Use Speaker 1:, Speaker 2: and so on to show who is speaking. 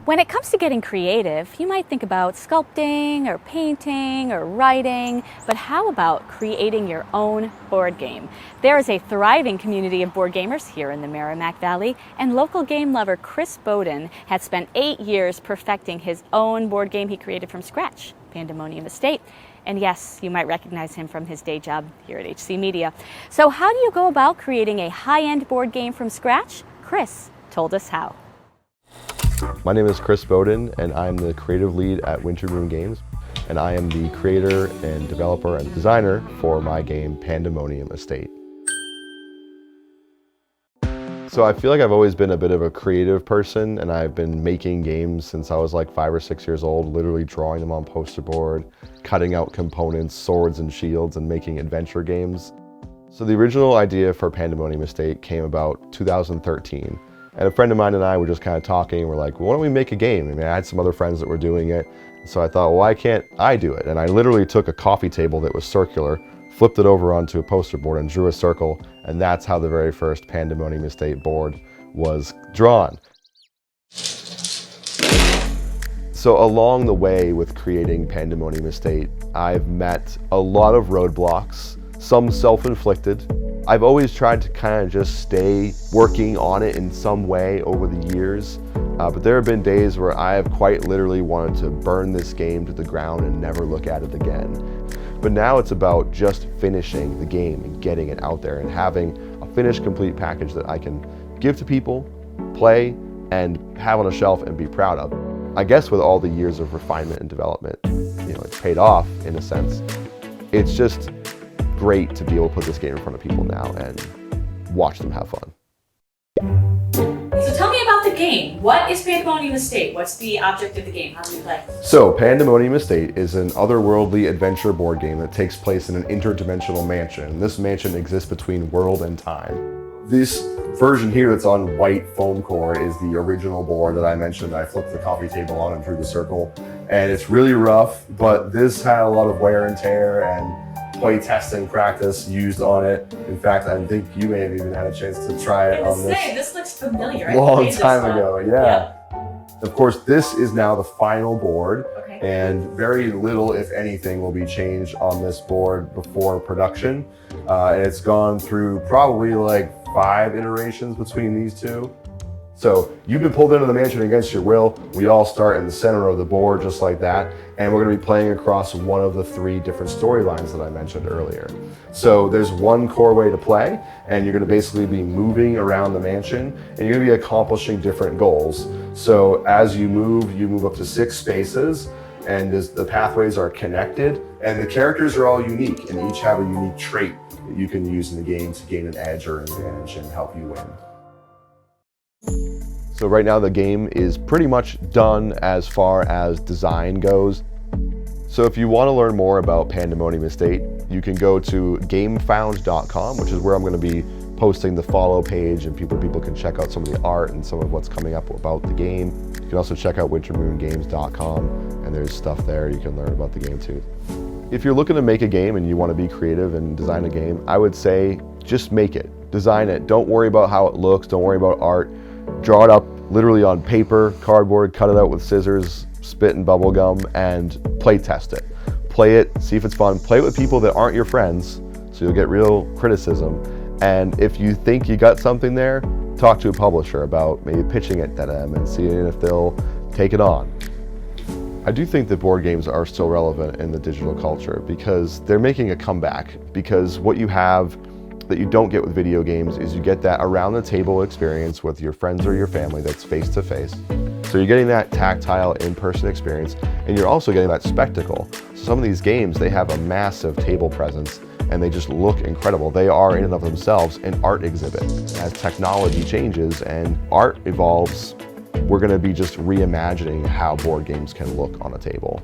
Speaker 1: When it comes to getting creative, you might think about sculpting or painting or writing, but how about creating your own board game? There is a thriving community of board gamers here in the Merrimack Valley, and local game lover Chris Bowden has spent 8 years perfecting his own board game he created from scratch, Pandemonium Estate. And yes, you might recognize him from his day job here at HC Media. So how do you go about creating a high-end board game from scratch? Chris told us how.
Speaker 2: My name is Chris Bowden, and I'm the creative lead at Winter Moon Games, and I am the creator and developer and designer for my game Pandemonium Estate. So I feel like I've always been a bit of a creative person, and I've been making games since I was like 5 or 6 years old, literally drawing them on poster board, cutting out components, swords and shields, and making adventure games. So the original idea for Pandemonium Estate came about 2013. And a friend of mine and I were just kind of talking, we're like, well, why don't we make a game? I mean, I had some other friends that were doing it. So I thought, well, why can't I do it? And I literally took a coffee table that was circular, flipped it over onto a poster board and drew a circle. And that's how the very first Pandemonium Estate board was drawn. So along the way with creating Pandemonium Estate, I've met a lot of roadblocks, some self-inflicted. I've always tried to kind of just stay working on it in some way over the years, but there have been days where I have quite literally wanted to burn this game to the ground and never look at it again. But now it's about just finishing the game and getting it out there and having a finished, complete package that I can give to people, play, and have on a shelf and be proud of. I guess with all the years of refinement and development, it's paid off in a sense. It's just great to be able to put this game in front of people now and watch them have fun.
Speaker 1: So tell me about the game. What is Pandemonium Estate? What's the object of the game? How do you play?
Speaker 2: So Pandemonium Estate is an otherworldly adventure board game that takes place in an interdimensional mansion. And this mansion exists between world and time. This version here that's on white foam core is the original board that I mentioned. I flipped the coffee table on and drew the circle. And it's really rough, but this had a lot of wear and tear and play testing practice used on it. In fact, I think you may have even had a chance to try it on
Speaker 1: this looks familiar.
Speaker 2: Long time ago, yeah. Of course, this is now the final board, and very little, if anything, will be changed on this board before production. And it's gone through probably like 5 iterations between these two. So you've been pulled into the mansion against your will. We all start in the center of the board just like that. And we're gonna be playing across one of the 3 different storylines that I mentioned earlier. So there's one core way to play, and you're gonna basically be moving around the mansion, and you're gonna be accomplishing different goals. So as you move up to 6 spaces, and the pathways are connected, and the characters are all unique, and each have a unique trait that you can use in the game to gain an edge or an advantage and help you win. So right now the game is pretty much done as far as design goes. So if you want to learn more about Pandemonium Estate, you can go to gamefound.com, which is where I'm going to be posting the follow page, and people can check out some of the art and some of what's coming up about the game. You can also check out wintermoongames.com, and there's stuff there you can learn about the game too. If you're looking to make a game and you want to be creative and design a game, I would say just make it, design it. Don't worry about how it looks, don't worry about art. Draw it up literally on paper, cardboard, cut it out with scissors, spit and bubble gum, and play test it. Play it, see if it's fun. Play it with people that aren't your friends, so you'll get real criticism. And if you think you got something there, talk to a publisher about maybe pitching it to them and seeing if they'll take it on. I do think that board games are still relevant in the digital culture because they're making a comeback, because what you have that you don't get with video games is you get that around the table experience with your friends or your family that's face to face. So you're getting that tactile in-person experience, and you're also getting that spectacle. So some of these games, they have a massive table presence and they just look incredible. They are in and of themselves an art exhibit. As technology changes and art evolves, we're gonna be just reimagining how board games can look on a table.